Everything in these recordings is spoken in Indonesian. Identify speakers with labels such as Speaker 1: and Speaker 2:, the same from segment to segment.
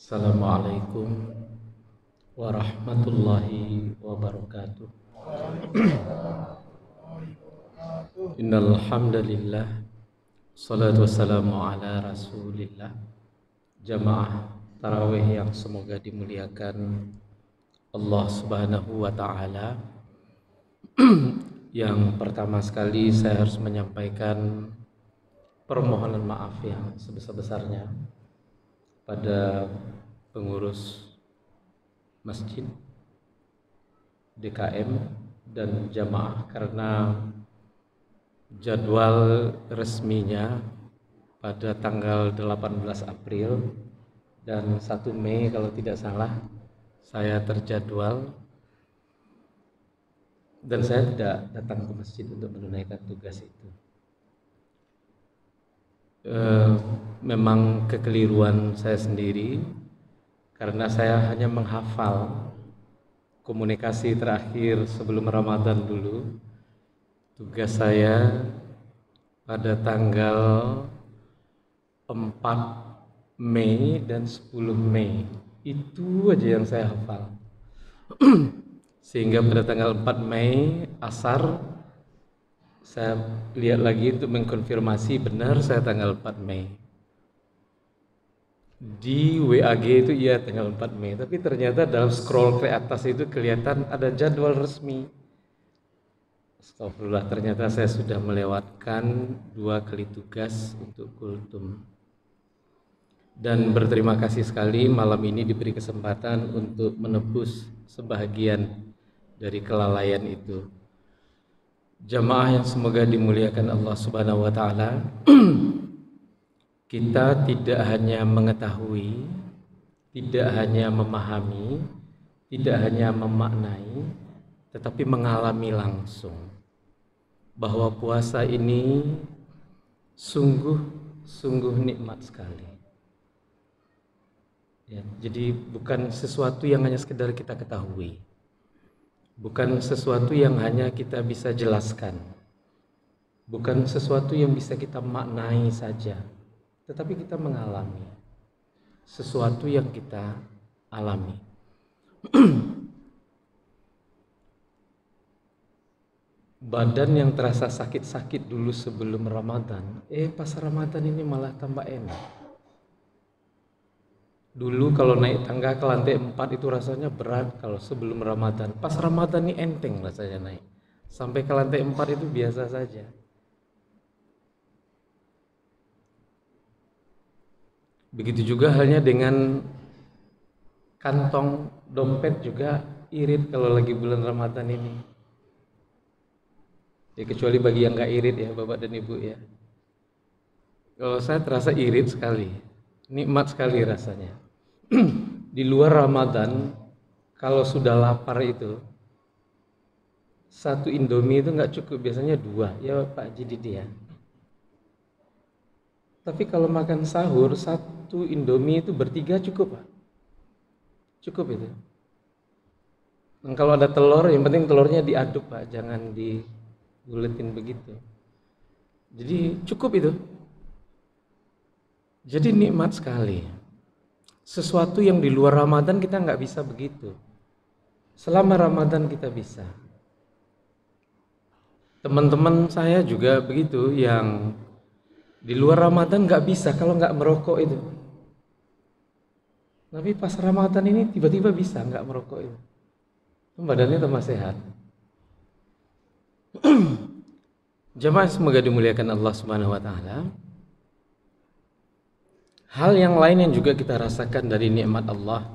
Speaker 1: Assalamualaikum warahmatullahi wabarakatuh. Innal hamdalillah salatu wassalamu ala Rasulillah. Jamaah tarawih yang semoga dimuliakan Allah Subhanahu wa taala. Yang pertama sekali saya harus menyampaikan permohonan maaf yang sebesar-besarnya pada pengurus masjid, DKM, dan jamaah karena jadwal resminya pada tanggal 18 April dan 1 Mei kalau tidak salah saya terjadwal dan saya tidak datang ke masjid untuk menunaikan tugas itu. Memang kekeliruan saya sendiri karena saya hanya menghafal komunikasi terakhir sebelum Ramadan dulu. Tugas saya pada tanggal 4 Mei dan 10 Mei itu aja yang saya hafal. Sehingga pada tanggal 4 Mei asar saya lihat lagi untuk mengkonfirmasi benar saya tanggal 4 Mei. Di WAG itu iya tanggal 4 Mei, tapi ternyata dalam scroll ke atas itu kelihatan ada jadwal resmi. Astagfirullah, ternyata saya sudah melewatkan 2 kali tugas untuk kultum. Dan berterima kasih sekali malam ini diberi kesempatan untuk menebus sebahagian dari kelalaian itu. Jamaah yang semoga dimuliakan Allah Subhanahu wa taala. Kita tidak hanya mengetahui, tidak hanya memahami, tidak hanya memaknai, tetapi mengalami langsung bahwa puasa ini sungguh nikmat sekali. Ya, jadi bukan sesuatu yang hanya sekedar kita ketahui. Bukan sesuatu yang hanya kita bisa jelaskan. Bukan sesuatu yang bisa kita maknai saja. Tetapi kita mengalami sesuatu yang kita alami. Badan yang terasa sakit-sakit dulu sebelum Ramadan, pas Ramadan ini malah tambah enak. Dulu kalau naik tangga ke lantai 4 itu rasanya berat kalau sebelum Ramadan. Pas Ramadan ini enteng rasanya naik. Sampai ke lantai 4 itu biasa saja. Begitu juga halnya dengan kantong dompet juga irit kalau lagi bulan Ramadan ini. Ya kecuali bagi yang gak irit ya Bapak dan Ibu ya. Kalau saya terasa irit sekali. Nikmat sekali rasanya. Di luar Ramadan kalau sudah lapar itu satu Indomie itu nggak cukup, biasanya 2 ya Pak Jidid ya. Tapi kalau makan sahur satu Indomie itu bertiga cukup Pak, cukup itu. Dan kalau ada telur yang penting telurnya diaduk Pak, jangan dibuletin begitu. Jadi cukup itu. Jadi nikmat sekali. Sesuatu yang di luar Ramadan kita nggak bisa begitu. Selama Ramadan kita bisa. Teman-teman saya juga begitu yang di luar Ramadan nggak bisa kalau nggak merokok itu. Tapi pas Ramadan ini tiba-tiba bisa nggak merokok itu. Badannya tambah sehat. Jamaah semoga dimuliakan Allah Subhanahu wa taala. Hal yang lain yang juga kita rasakan dari nikmat Allah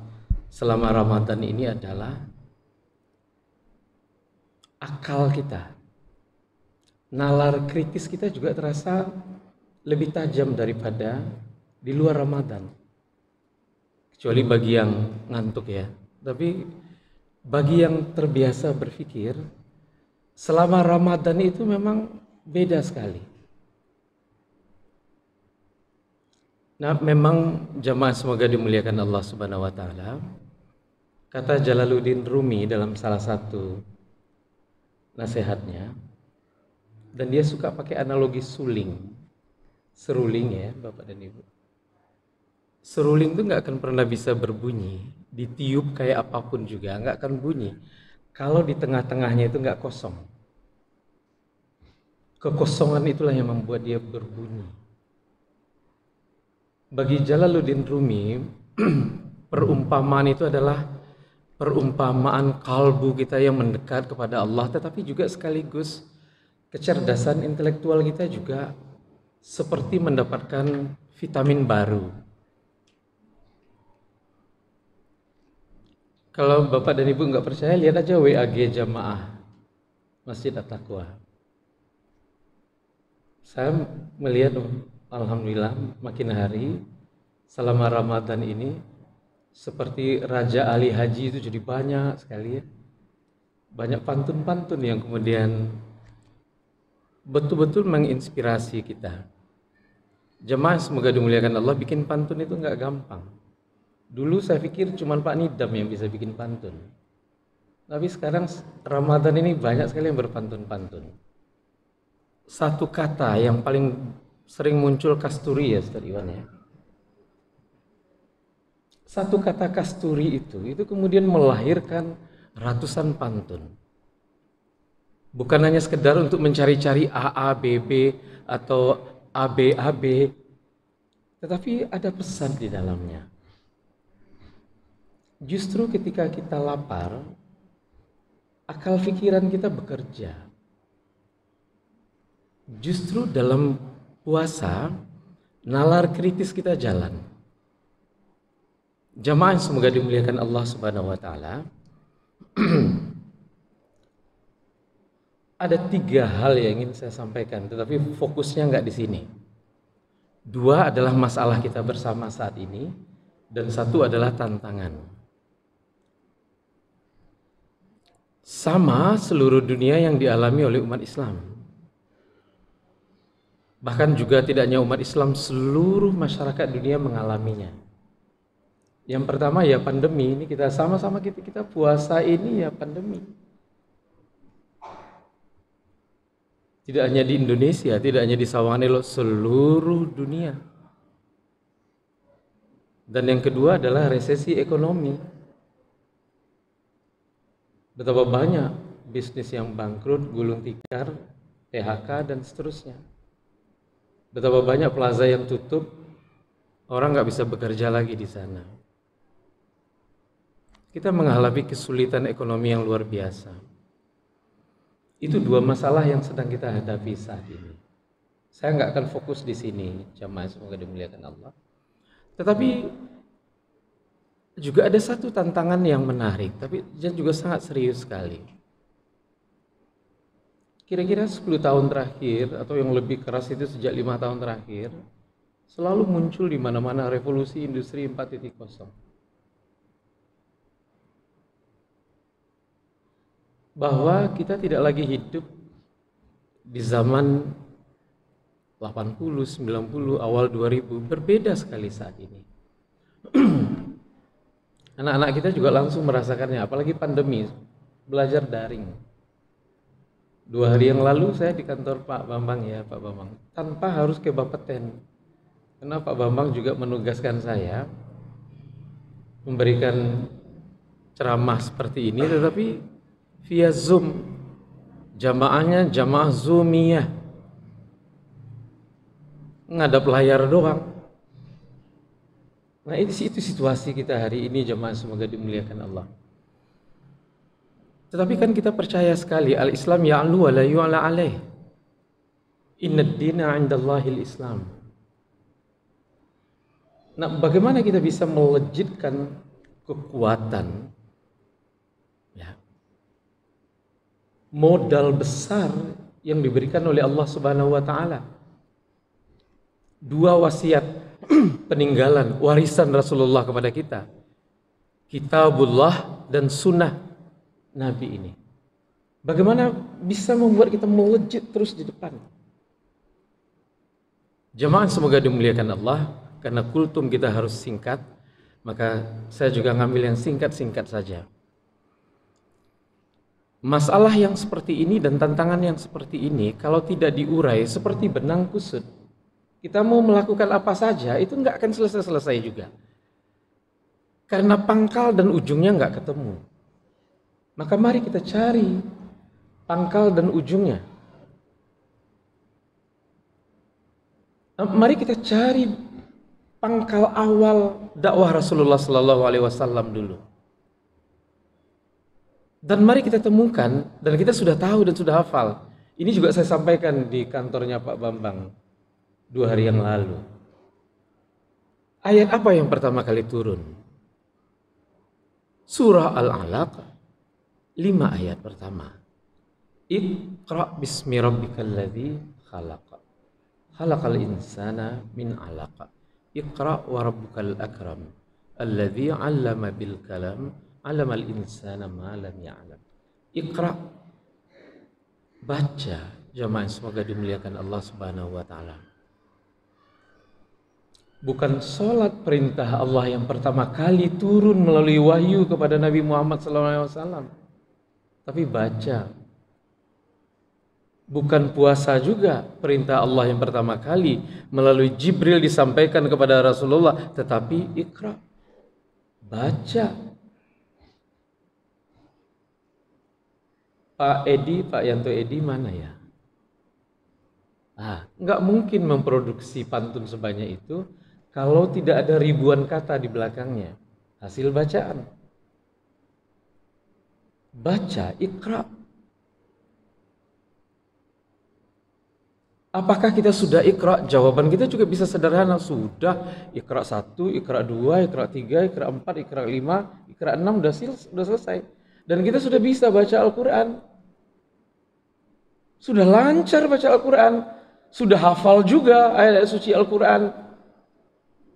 Speaker 1: selama Ramadan ini adalah akal kita. Nalar kritis kita juga terasa lebih tajam daripada di luar Ramadan. Kecuali bagi yang ngantuk ya. Tapi bagi yang terbiasa berpikir, selama Ramadan itu memang beda sekali. Nah, memang jamaah semoga dimuliakan Allah Subhanahu wa taala. Kata Jalaluddin Rumi dalam salah satu nasihatnya, dan dia suka pakai analogi suling, seruling ya Bapak dan Ibu. Seruling itu nggak akan pernah bisa berbunyi, ditiup kayak apapun juga nggak akan bunyi. Kalau di tengah-tengahnya itu nggak kosong. Kekosongan itulah yang membuat dia berbunyi. Bagi Jalaluddin Rumi, perumpamaan itu adalah perumpamaan kalbu kita yang mendekat kepada Allah, tetapi juga sekaligus kecerdasan intelektual kita juga seperti mendapatkan vitamin baru. Kalau Bapak dan Ibu nggak percaya, lihat aja WAG Jamaah Masjid At-Taqwa. Saya melihat, alhamdulillah, makin hari selama Ramadan ini seperti Raja Ali Haji itu jadi banyak sekali ya. Banyak pantun-pantun yang kemudian betul-betul menginspirasi kita. Jemaah semoga dimuliakan Allah, bikin pantun itu nggak gampang. Dulu saya pikir cuma Pak Nidam yang bisa bikin pantun. Tapi sekarang Ramadan ini banyak sekali yang berpantun-pantun. Satu kata yang paling sering muncul kasturi ya Ustaz Iwan ya. Satu kata kasturi itu kemudian melahirkan ratusan pantun. Bukan hanya sekedar untuk mencari-cari AA, BB atau AB, AB, tetapi ada pesan di dalamnya. Justru ketika kita lapar, akal pikiran kita bekerja. Justru dalam puasa, nalar kritis kita jalan. Jamaah semoga dimuliakan Allah Subhanahu wa taala. Ada 3 hal yang ingin saya sampaikan, tetapi fokusnya nggak di sini. 2 adalah masalah kita bersama saat ini, dan 1 adalah tantangan. Sama seluruh dunia yang dialami oleh umat Islam. Bahkan juga tidak hanya umat Islam, seluruh masyarakat dunia mengalaminya. Yang pertama ya pandemi, ini kita sama-sama kita puasa ini ya pandemi. Tidak hanya di Indonesia, tidak hanya di Sawanganelo, seluruh dunia. Dan yang kedua adalah resesi ekonomi. Betapa banyak bisnis yang bangkrut, gulung tikar, PHK dan seterusnya. Betapa banyak plaza yang tutup, orang nggak bisa bekerja lagi di sana. Kita menghadapi kesulitan ekonomi yang luar biasa. Itu 2 masalah yang sedang kita hadapi saat ini. Saya nggak akan fokus di sini, jamaah semoga dimuliakan Allah. Tetapi juga ada 1 tantangan yang menarik, tapi juga sangat serius sekali. Kira-kira 10 tahun terakhir, atau yang lebih keras itu sejak 5 tahun terakhir, selalu muncul di mana-mana revolusi industri 4.0. Bahwa kita tidak lagi hidup di zaman 80, 90, awal 2000, berbeda sekali saat ini. Anak-anak kita juga langsung merasakannya, apalagi pandemi, belajar daring. 2 hari yang lalu saya di kantor Pak Bambang ya, Pak Bambang, tanpa harus ke Bapeten. Karena Pak Bambang juga menugaskan saya memberikan ceramah seperti ini, tetapi via Zoom. Jamaahnya jamaah Zoomiyah, ngadap layar doang. Nah itu situasi kita hari ini, jemaah semoga dimuliakan Allah. Tetapi kan kita percaya sekali al-Islam ya'lu wa la yu'la alaih. Innad dina 'indallahil Islam. Nah, bagaimana kita bisa melejitkan kekuatan ya, modal besar yang diberikan oleh Allah Subhanahu wa taala. 2 wasiat peninggalan, warisan Rasulullah kepada kita, Kitabullah dan sunnah Nabi ini. Bagaimana bisa membuat kita melejit terus di depan? Jemaah semoga dimuliakan Allah, karena kultum kita harus singkat, maka saya juga ngambil yang singkat-singkat saja. Masalah yang seperti ini dan tantangan yang seperti ini, kalau tidak diurai seperti benang kusut, kita mau melakukan apa saja, itu nggak akan selesai-selesai juga. Karena pangkal dan ujungnya nggak ketemu. Maka mari kita cari pangkal dan ujungnya. Mari kita cari pangkal awal dakwah Rasulullah Sallallahu Alaihi Wasallam dulu. Dan mari kita temukan, dan kita sudah tahu dan sudah hafal. Ini juga saya sampaikan di kantornya Pak Bambang 2 hari yang lalu. Ayat apa yang pertama kali turun? Surah Al-Alaq, 5 ayat pertama. Iqra bismi rabbikal ladzi khalaq. Khalaqal insana min 'alaq. Iqra wa rabbukal akram. Alladzi 'allama bil kalam. 'Allamal insana ma lam ya'lam. Iqra. Baca, jamaah semoga dimuliakan Allah Subhanahu wa taala. Bukan sholat perintah Allah yang pertama kali turun melalui wahyu kepada Nabi Muhammad SAW, tapi baca. Bukan puasa juga perintah Allah yang pertama kali melalui Jibril disampaikan kepada Rasulullah, tetapi ikra, baca. Pak Yanto Edi mana ya? Nggak mungkin memproduksi pantun sebanyak itu kalau tidak ada ribuan kata di belakangnya. Hasil bacaan. Baca, ikra. Apakah kita sudah ikra? Jawaban kita juga bisa sederhana. Sudah, ikra 1, ikra 2, ikra 3, ikra 4, ikra 5, ikra 6, sudah selesai. Dan kita sudah bisa baca Al-Quran. Sudah lancar baca Al-Quran. Sudah hafal juga ayat suci Al-Quran.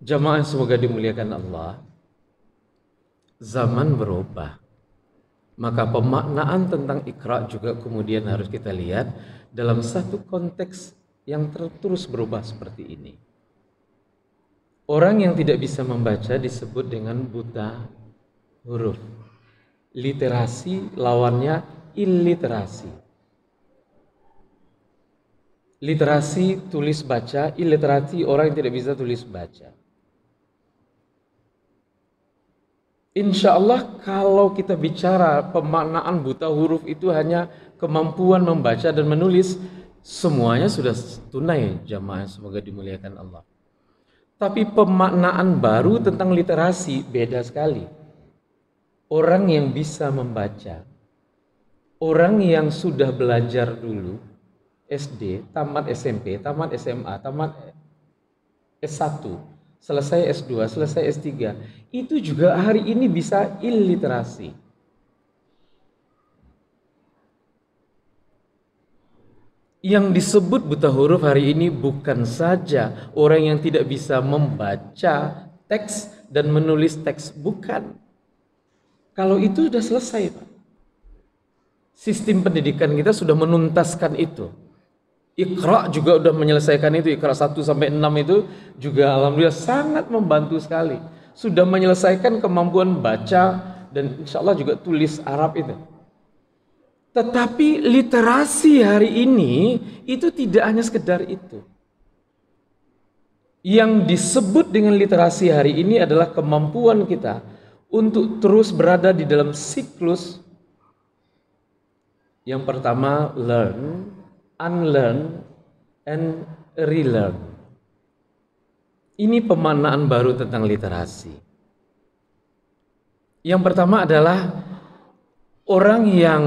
Speaker 1: Jamaah semoga dimuliakan Allah. Zaman berubah. Maka pemaknaan tentang Iqra juga kemudian harus kita lihat dalam satu konteks yang terus berubah seperti ini. Orang yang tidak bisa membaca disebut dengan buta huruf. Literasi lawannya illiterasi. Literasi tulis baca, illiterati orang yang tidak bisa tulis baca. Insya Allah kalau kita bicara pemaknaan buta huruf itu hanya kemampuan membaca dan menulis, semuanya sudah tunai jamaah semoga dimuliakan Allah. Tapi pemaknaan baru tentang literasi beda sekali. Orang yang bisa membaca, orang yang sudah belajar dulu, SD, tamat SMP, tamat SMA, tamat S1, selesai S2, selesai S3, itu juga hari ini bisa illiterasi. Yang disebut buta huruf hari ini bukan saja orang yang tidak bisa membaca teks dan menulis teks, bukan. Kalau itu sudah selesai, Pak. Sistem pendidikan kita sudah menuntaskan itu. Iqra juga sudah menyelesaikan itu. Iqra 1 sampai 6 itu juga alhamdulillah sangat membantu sekali. Sudah menyelesaikan kemampuan baca dan insya Allah juga tulis Arab itu. Tetapi literasi hari ini itu tidak hanya sekedar itu. Yang disebut dengan literasi hari ini adalah kemampuan kita untuk terus berada di dalam siklus. Yang pertama learn, unlearn, and relearn. Ini pemaknaan baru tentang literasi. Yang pertama adalah orang yang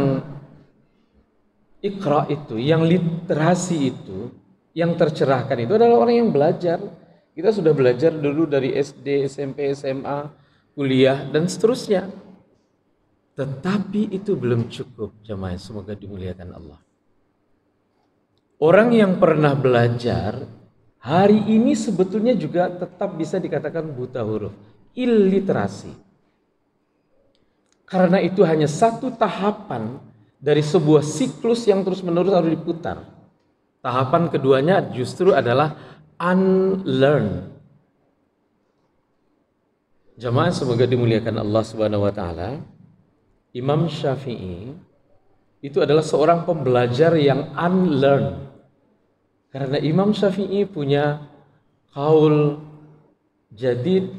Speaker 1: ikra itu, yang literasi itu, yang tercerahkan itu adalah orang yang belajar. Kita sudah belajar dulu dari SD, SMP, SMA, kuliah, dan seterusnya. Tetapi itu belum cukup, jamaah semoga dimuliakan Allah. Orang yang pernah belajar hari ini sebetulnya juga tetap bisa dikatakan buta huruf, illiterasi. Karena itu hanya satu tahapan dari sebuah siklus yang terus-menerus harus diputar. Tahapan keduanya justru adalah unlearn. Jamaah semoga dimuliakan Allah Subhanahu wa taala. Imam Syafi'i itu adalah seorang pembelajar yang unlearn. Karena Imam Syafi'i punya Qaul jadid,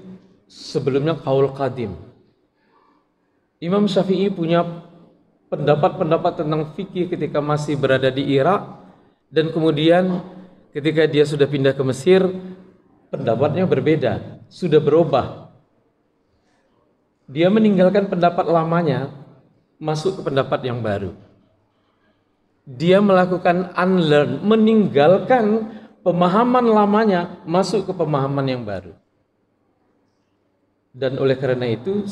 Speaker 1: sebelumnya qaul qadim. Imam Syafi'i punya pendapat-pendapat tentang fikih ketika masih berada di Irak, dan kemudian ketika dia sudah pindah ke Mesir, pendapatnya berbeda, sudah berubah. Dia meninggalkan pendapat lamanya, masuk ke pendapat yang baru. Dia melakukan unlearn, meninggalkan pemahaman lamanya, masuk ke pemahaman yang baru. Dan oleh karena itu